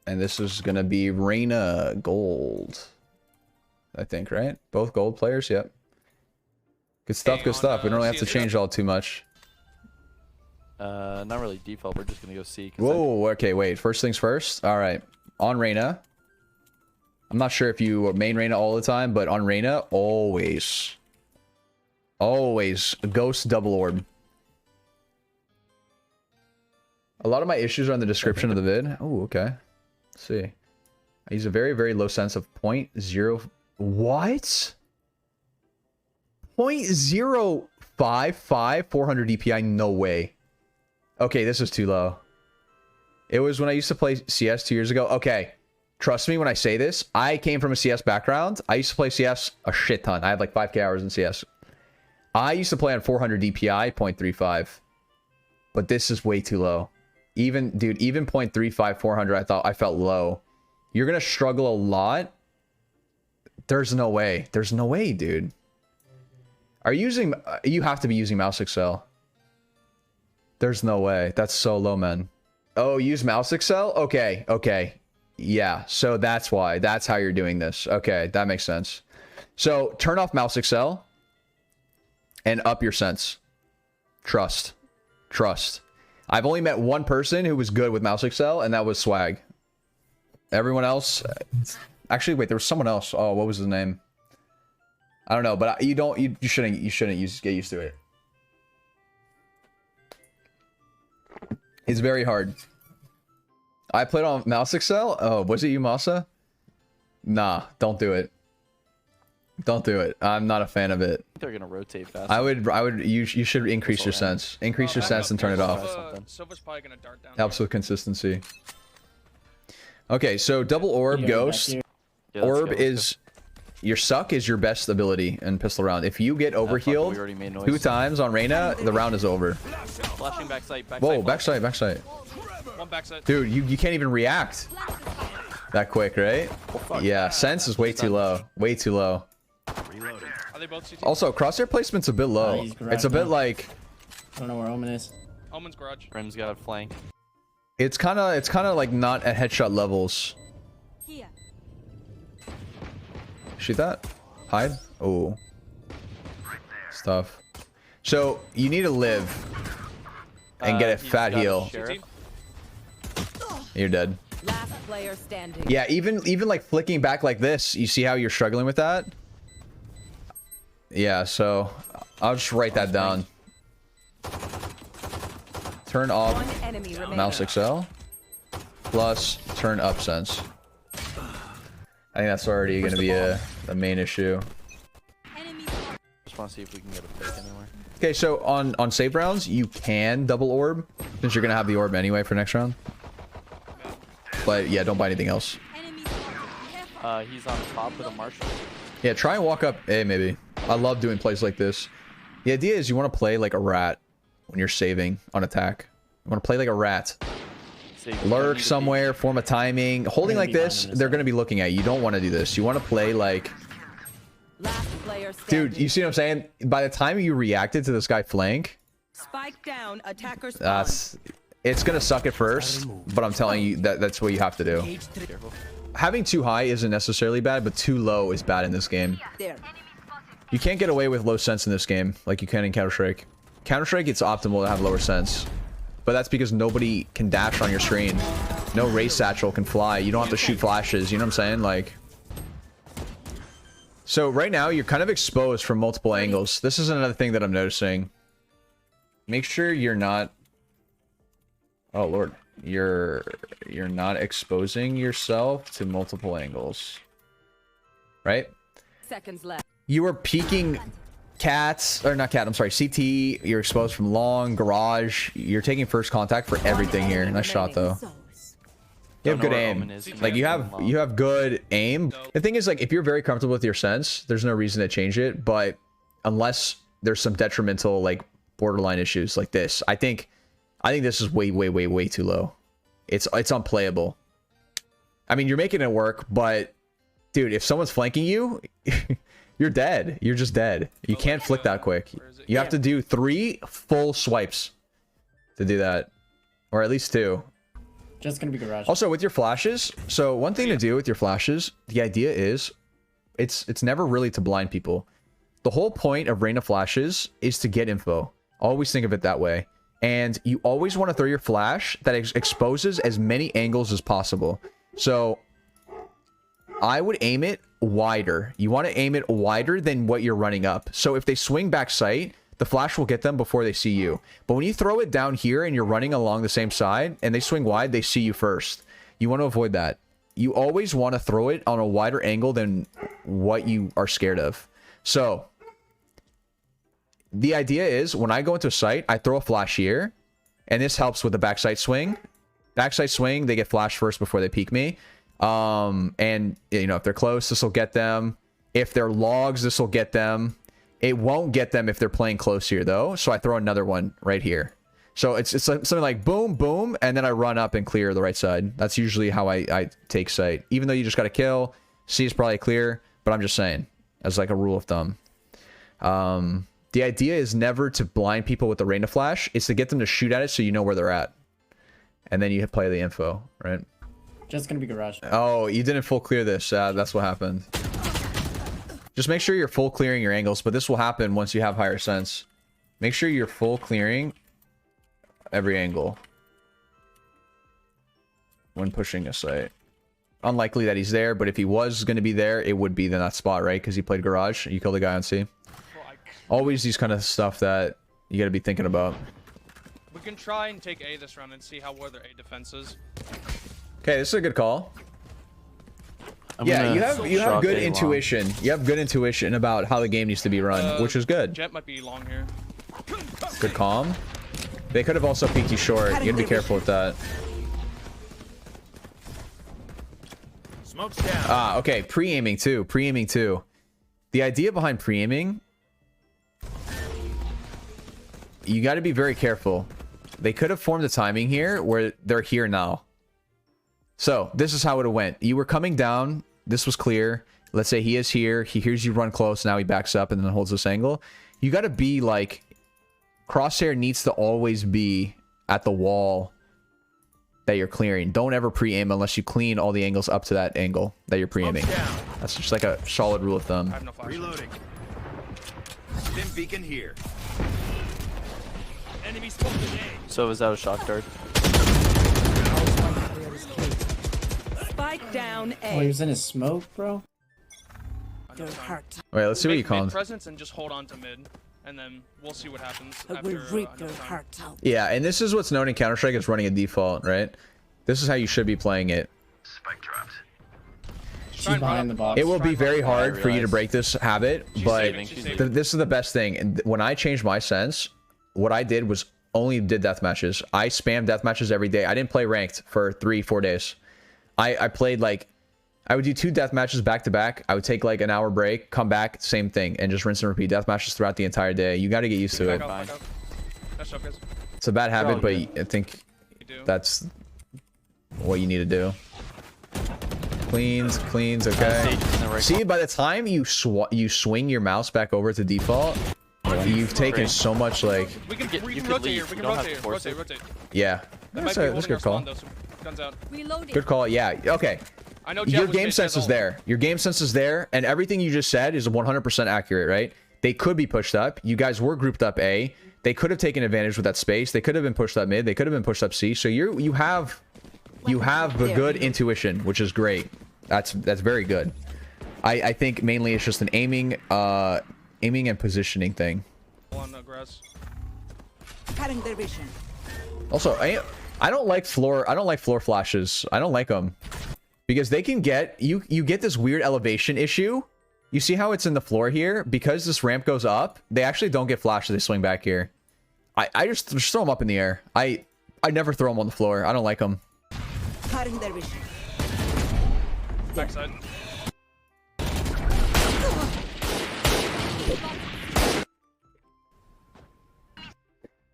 And this is going to be Reyna gold. I think, right? Both gold players, yep. Good stuff, good stuff. We don't really have to change all too much. Not really default. We're just going to go C. Whoa, okay, wait. First things first. All right. On Reyna. I'm not sure if you main Reyna all the time, but on Reyna, always. Always. Ghost double orb. A lot of my issues are in the description of the vid. Oh, okay. Let's see. I use a very, very low sense of 0.0... What? 0.055 400 DPI? No way. Okay, this is too low. It was when I used to play CS 2 years ago. Okay, trust me when I say this. I came from a CS background. I used to play CS a shit ton. I had like 5k hours in CS. I used to play on 400 DPI, 0.35. But this is way too low. Even, dude, even 0.35, 400, I felt low. You're going to struggle a lot. There's no way. There's no way, dude. Are you using... You have to be using mouse accel. There's no way. That's so low, man. Oh, use mouse accel? Okay, okay. Yeah, so that's why. That's how you're doing this. Okay, that makes sense. So, turn off mouse accel. And up your sense. Trust. Trust. I've only met one person who was good with mouse accel, and that was Swag. Everyone else... Actually, wait, there was someone else. Oh, what was his name? I don't know, but you shouldn't get used to it. It's very hard. I played on mouse accel. Oh, was it you, Masa? Nah, don't do it. Don't do it. I'm not a fan of it. They're gonna rotate fast. You should increase your sense. Increase your sense and turn it off. Silver's probably gonna dart down. Helps with consistency. Okay, so double orb ghost. Yeah, Orb is your suck is your best ability in pistol round. If you get overhealed 2 times on Reyna, the round is over. Flashing backside, Whoa, backside, backside. One backside. Dude, you can't even react that quick, right? Yeah, sense is way too low. Way too low. Are they both CT? Also, crosshair placement's a bit low. It's a bit like... I don't know where Omen is. Omen's garage. Rim's got a flank. It's kind of like not at headshot levels. Shoot that. Hide. Oh. Stuff. So, you need to live. And get a fat heal. You're dead. Last player standing. Yeah, even like flicking back like this, you see how you're struggling with that? Yeah, so I'll just write that down. Turn off mouse accel. Plus turn up sense. I think that's already going to be a main issue. Just want to see if we can get a pick anywhere. Okay, so on save rounds, you can double orb, since you're going to have the orb anyway for next round. But yeah, don't buy anything else. He's on top with a marshal. Yeah, try and walk up A maybe. I love doing plays like this. The idea is you want to play like a rat when you're saving on attack. You want to play like a rat. Lurk somewhere, form a timing. Holding like this, they're going to be looking at you. You don't want to do this. You want to play like... Dude, you see what I'm saying? By the time you reacted to this guy flank... Spike down, attackers. It's going to suck at first, but I'm telling you that's what you have to do. Having too high isn't necessarily bad, but too low is bad in this game. You can't get away with low sense in this game like you can in Counter-Strike. Counter-Strike, it's optimal to have lower sense. But that's because nobody can dash on your screen. No race satchel can fly. You don't have to shoot flashes. You know what I'm saying? Like... So right now, you're kind of exposed from multiple angles. This is another thing that I'm noticing. Make sure you're not... Oh, Lord. You're not exposing yourself to multiple angles. Right? Seconds left. You were peeking... Cats, or not cat, I'm sorry, CT, you're exposed from long, garage, you're taking first contact for everything here. Nice shot though. You have good aim. Like you have good aim. The thing is, like, if you're very comfortable with your sense, there's no reason to change it, but unless there's some detrimental like borderline issues like this, I think this is way too low. It's unplayable. I mean, you're making it work, but dude, if someone's flanking you, you're dead. You're just dead. You can't flick that quick. You have to do 3 full swipes to do that. Or at least 2. Just gonna be garage. Also, with your flashes, so one thing to do with your flashes, the idea is, it's never really to blind people. The whole point of Reyna flashes is to get info. Always think of it that way. And you always want to throw your flash that exposes as many angles as possible. So I would aim it wider. You want to aim it wider than what you're running up. So if they swing back sight, the flash will get them before they see you. But when you throw it down here and you're running along the same side and they swing wide, they see you first. You want to avoid that. You always want to throw it on a wider angle than what you are scared of. So the idea is when I go into a site, I throw a flash here, and this helps with the backside swing. Backside swing, they get flashed first before they peek me. And you know, if they're close, this will get them. If they're logs, this will get them. It won't get them if they're playing close here though. So I throw another one right here. So it's something like boom, boom, and then I run up and clear the right side. That's usually how I take sight. Even though you just got to kill, C is probably clear, but I'm just saying as like a rule of thumb. The idea is never to blind people with the Reyna flash. It's to get them to shoot at it so you know where they're at. And then you play the info, right? Just gonna be garage. Oh, you didn't full clear this. That's what happened. Just make sure you're full clearing your angles, but this will happen once you have higher sense. Make sure you're full clearing every angle when pushing a site. Unlikely that he's there, but if he was going to be there, it would be in that spot, right? Because he played garage. You killed the guy on C. Always these kind of stuff that you got to be thinking about. We can try and take A this round and see how well their A defense is. Okay, this is a good call. Yeah, you have good intuition. You have good intuition about how the game needs to be run, which is good. Jet might be long here. Good calm. They could have also peeked you short. You gotta be careful with that. Smoke's down. Ah, okay. Pre-aiming too. Pre-aiming too. The idea behind pre-aiming, you got to be very careful. They could have formed the timing here where they're here now. So this is how it went. You were coming down. This was clear. Let's say he is here. He hears you run close. Now he backs up and then holds this angle. You got to be like, crosshair needs to always be at the wall that you're clearing. Don't ever pre-aim unless you clean all the angles up to that angle that you're pre-aiming. That's just like a solid rule of thumb. I have no flash. Reloading. Stim beacon here. Enemy spotted A. So is that a shock dart? Spike down Oh, he A. was in his smoke, bro. You're hurt. Wait, let's see what you Make called. mid presence and just hold on to mid, and then we'll see what happens I after will rip enough your time. heart out. Yeah, and this is what's known in Counter-Strike as running a default, right? This is how you should be playing it. Just She's try and run behind the up. box. It will be very hard for you to realize. break this habit, but saving, she's saving. this is the best thing. And when I changed my sense, what I did was only did death matches. I spammed death matches every day. I didn't play ranked for 3-4 days. I played like, I would do 2 death matches back to back. I would take like an hour break, come back, same thing, and just rinse and repeat death matches throughout the entire day. You got to get used to it. Back out, back out. Nice job, guys. It's a bad habit, but good. I think You do. that's what you need to do. Cleans, okay. Sage is in the right See, by the time you swing your mouse back over to default, you've taken so much, like, We can, You we can can rotate leave. here. We You can don't have rotate to here. force Rotate, it. rotate. yeah. They That's might be a holding good our call. spawn though, so guns out. Reloading. Good call, yeah. Okay. I know Jet Your was game mid sense is as well. there. Your game sense is there, and everything you just said is 100% accurate, right? They could be pushed up. You guys were grouped up A. They could have taken advantage with that space. They could have been pushed up mid. They could have been pushed up C. So you have a good intuition, which is great. That's very good. I think mainly it's just an aiming and positioning thing. On the grass. Cutting their vision. Also, I don't like floor flashes. I don't like them because they can get you get this weird elevation issue. You see how it's in the floor here? Because this ramp goes up, they actually don't get flashed as they swing back here. I just throw them up in the air. I never throw them on the floor. I don't like them. Cutting their vision. Backside.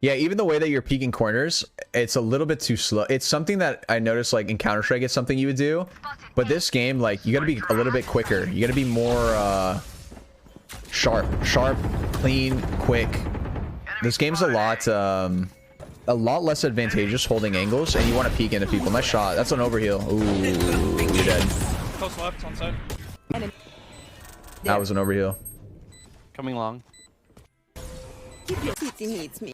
Yeah, even the way that you're peeking corners, it's a little bit too slow. It's something that I noticed, like in Counter-Strike, it's something you would do. But this game, like, you gotta be a little bit quicker. You gotta be more sharp, clean, quick. This game's a lot a lot less advantageous holding angles, and you want to peek into people. Nice shot. That's an overheal. Ooh, you're dead. Close left, on side. That was an overheal. Coming long. City needs me.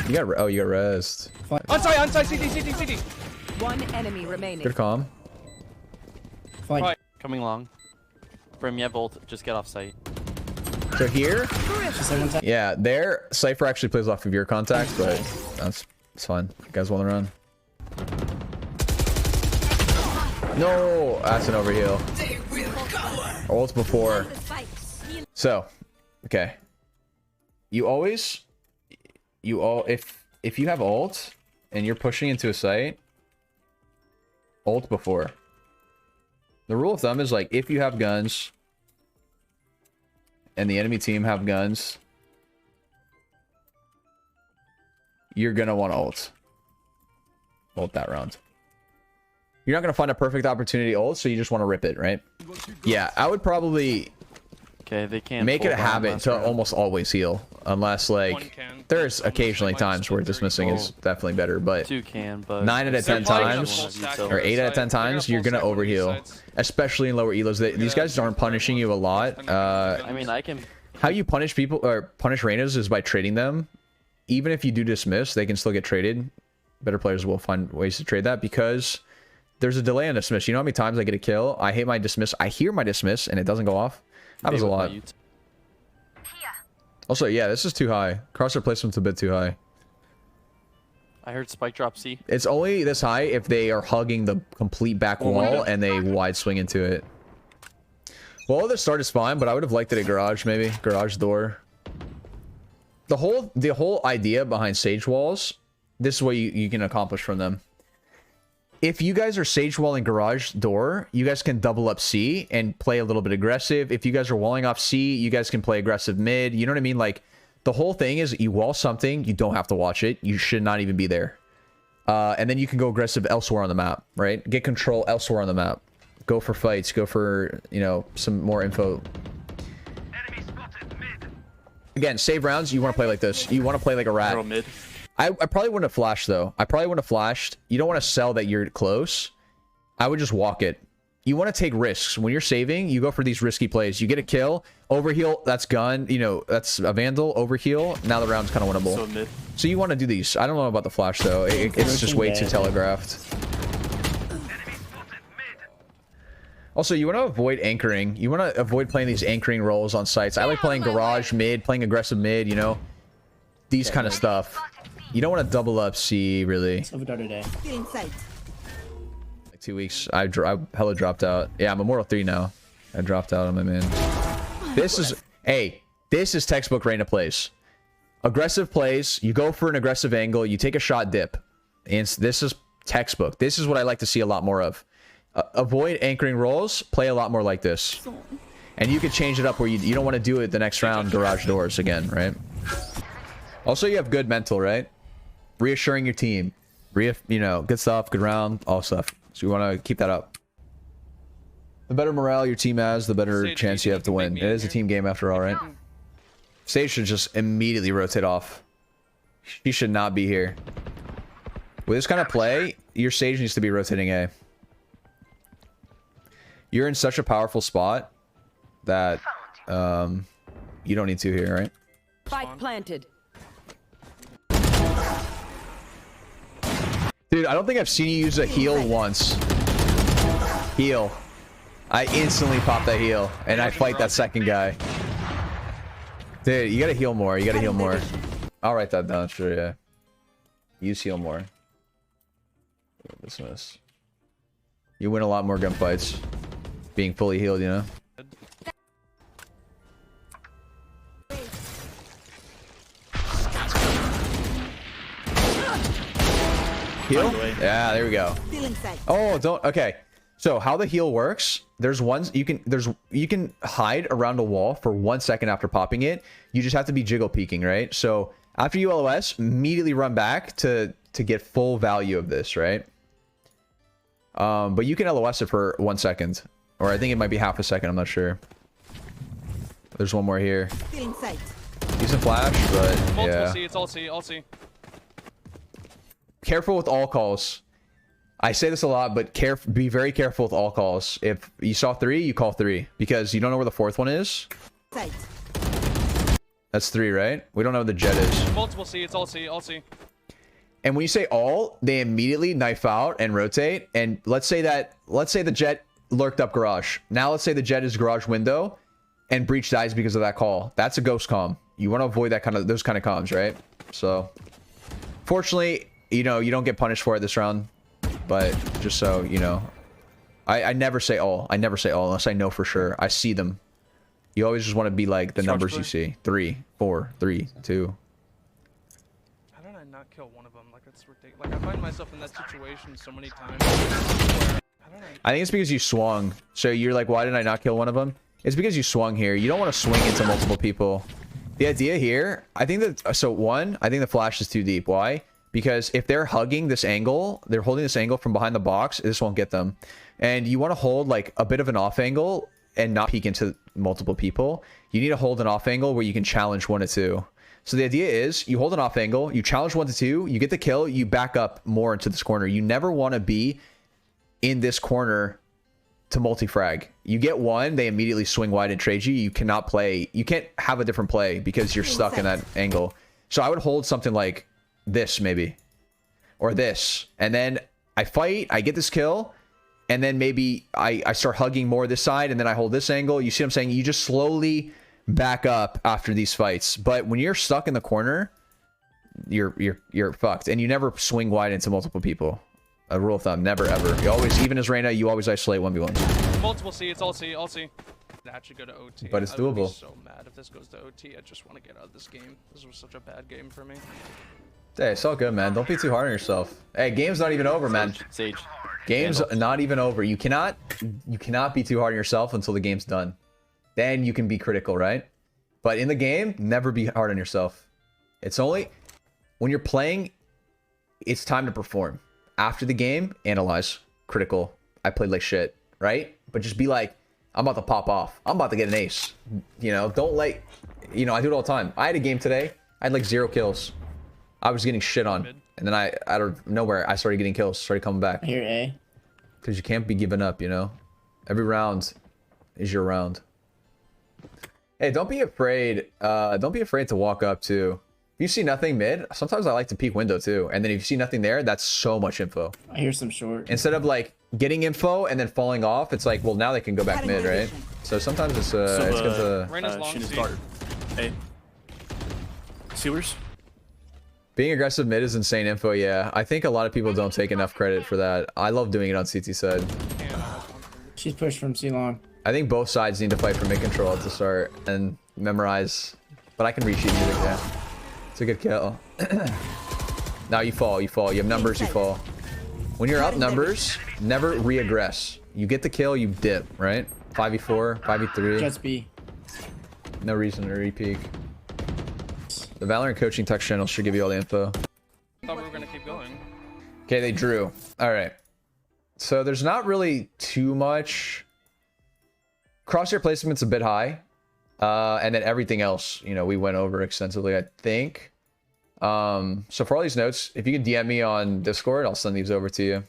You got you got rezzed. On side, CT. One enemy remaining. Good calm. Fine. Right. Coming long. Brim, you have ult. Just get off site. So here, She said one time. yeah, there Cypher actually plays off of your contact, but it's fine. You guys want to run? No, that's an overheal. Ult before. So, okay. If you have ult and you're pushing into a site, ult before. The rule of thumb is like if you have guns and the enemy team have guns, you're gonna want to ult that round. You're not gonna find a perfect opportunity ult, so you just want to rip it, right? Yeah, I would probably Okay, they can't make it a pull down habit last to round. almost always heal, unless One like can. there's Almost occasionally like times where dismissing is definitely better, but 2 can, but 9 out of 10 They're probably gonna times, full stack or on 8 this out of 10 side. They're times, you're full gonna stack on these overheal, sides. especially in lower elos. These guys aren't punishing you a lot. I mean, I can. How you punish people or punish Reynas is by trading them. Even if you do dismiss, they can still get traded. Better players will find ways to trade that because there's a delay on dismiss. You know how many times I get a kill? I hate my dismiss. I hear my dismiss and it doesn't go off. That was a lot. Also, yeah, this is too high. Crosshair placement's a bit too high. I heard spike drop C. It's only this high if they are hugging the complete back wall and they wide swing into it. Well, the start is fine, but I would have liked it at garage, maybe. Garage door. The whole idea behind sage walls, this is what you can accomplish from them. If you guys are sage walling garage door, you guys can double up C and play a little bit aggressive. If you guys are walling off C, you guys can play aggressive mid. You know what I mean? Like, the whole thing is you wall something, you don't have to watch it. You should not even be there. And then you can go aggressive elsewhere on the map, right? Get control elsewhere on the map. Go for fights. Go for, you know, some more info. Again, save rounds. You want to play like this. You want to play like a rat. Girl mid. I probably wouldn't have flashed, though. I probably wouldn't have flashed. You don't want to sell that you're close. I would just walk it. You want to take risks. When you're saving, you go for these risky plays. You get a kill. Overheal, that's gun. You know, that's a vandal. Overheal. Now the round's kind of winnable. So mid. So you want to do these. I don't know about the flash, though. It's just way too telegraphed. Also, you want to avoid anchoring. You want to avoid playing these anchoring roles on sites. I like playing garage mid, playing aggressive mid, you know. These kind of stuff. You don't want to double up C, really. Over the other day. Feeling sight. Like 2 weeks. I hella dropped out. Yeah, I'm Immortal 3 now. I dropped out on my man. This is... Hey, this is textbook Reyna plays. Aggressive plays. You go for an aggressive angle. You take a shot dip. And this is textbook. This is what I like to see a lot more of. Avoid anchoring roles. Play a lot more like this. And you can change it up where you don't want to do it the next round. Garage doors again, right? Also, you have good mental, right? Reassuring your team. You know, good stuff, good round, all stuff. So you want to keep that up. The better morale your team has, the better Sage, chance do you you have to think win. they It beat is a here? team game after all, right? Sage should just immediately rotate off. She should not be here. With this kind of play, your Sage needs to be rotating A. You're in such a powerful spot that you don't need to here, right? Spike planted. Dude, I don't think I've seen you use a heal once. Heal. I instantly pop that heal, and I fight that second guy. Dude, you gotta heal more. You gotta heal more. I'll write that down, sure, yeah. Use heal more. Dismiss. You win a lot more gunfights. Being fully healed, you know? Heal? Yeah, there we go. Feeling sight. Oh, don't. Okay. So how the heal works? There's ones you can hide around a wall for 1 second after popping it. You just have to be jiggle peeking, right? So after you LOS, immediately run back to get full value of this, right? But you can LOS it for 1 second, or I think it might be half a second. I'm not sure. There's one more here. Feeling sight. Use a flash, but Multiple yeah. C, it's all C, all C. careful with all calls. I say this a lot, but be very careful with all calls. If you saw 3, you call 3 because you don't know where the 4th one is. Sight. That's 3, right? We don't know where the jet is. Multiple C. It's all C. All C. And when you say all, they immediately knife out and rotate. And let's say the jet lurked up garage. Now let's say the jet is garage window and breach dies because of that call. That's a ghost comm. You want to avoid those kind of comms, right? So fortunately, you know, you don't get punished for it this round. But just so you know, I never say all. I never say all unless I know for sure. I see them. You always just want to be like the numbers you see. 3, 4, 3, 2. How did I not kill one of them? Like, it's ridiculous. Like, I find myself in that situation so many times. I think it's because you swung. So you're like, why did I not kill one of them? It's because you swung here. You don't want to swing into multiple people. The idea here, I think that, so one, I think the flash is too deep. Why? Because if they're hugging this angle, they're holding this angle from behind the box, this won't get them. And you want to hold like a bit of an off angle and not peek into multiple people. You need to hold an off angle where you can challenge 1 to 2. So the idea is you hold an off angle, you challenge 1 to 2, you get the kill, you back up more into this corner. You never want to be in this corner to multi-frag. You get 1, they immediately swing wide and trade you. You cannot play. You can't have a different play because you're stuck in that angle. So I would hold something like this maybe, or this, and then I fight, I get this kill, and then maybe I start hugging more this side, and then I hold this angle. You see what I'm saying? You just slowly back up after these fights. But when you're stuck in the corner, you're fucked, and you never swing wide into multiple people. A rule of thumb, never ever. You always, even as Reyna, you always isolate 1v1. Multiple C. It's all C. All C. That should go to OT. But it's I would be doable. so mad if this goes to OT. I just want to get out of this game. This was such a bad game for me. Hey, it's all good, man. Don't be too hard on yourself. Hey, game's not even over, man. Sage. Game's not even over. You cannot be too hard on yourself until the game's done. Then you can be critical, right? But in the game, never be hard on yourself. It's only when you're playing, it's time to perform. After the game, analyze, critical. I played like shit, right? But just be like, I'm about to pop off. I'm about to get an ace. You know, don't like, you know, I do it all the time. I had a game today. I had like 0 kills. I was getting shit on. And then out of nowhere, I started getting kills, started coming back. Here, A. Because you can't be giving up, you know? Every round is your round. Hey, don't be afraid. Don't be afraid to walk up, too. If you see nothing mid, sometimes I like to peek window, too. And then if you see nothing there, that's so much info. I hear some short. Instead of, like, getting info and then falling off, it's like, well, now they can go back mid, right? So sometimes it's good to... Reyna's long Sheen is C. dark. Hey. Sealers? Being aggressive mid is insane info, yeah. I think a lot of people don't take enough credit for that. I love doing it on CT side. She's pushed from C long. I think both sides need to fight for mid control at the start and memorize. But I can reach you either, yeah. It's a good kill. Now you fall, you fall. You have numbers, you fall. When you're up numbers, never re-aggress. You get the kill, you dip, right? 5v4, 5v3. Jets B. No reason to re-peek. The Valorant coaching text channel should give you all the info. I thought we were gonna keep going. Okay, they drew. All right. So there's not really too much. Crosshair placement's a bit high. And then everything else, you know, we went over extensively, I think. So for all these notes, if you can DM me on Discord, I'll send these over to you.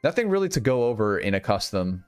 Nothing really to go over in a custom.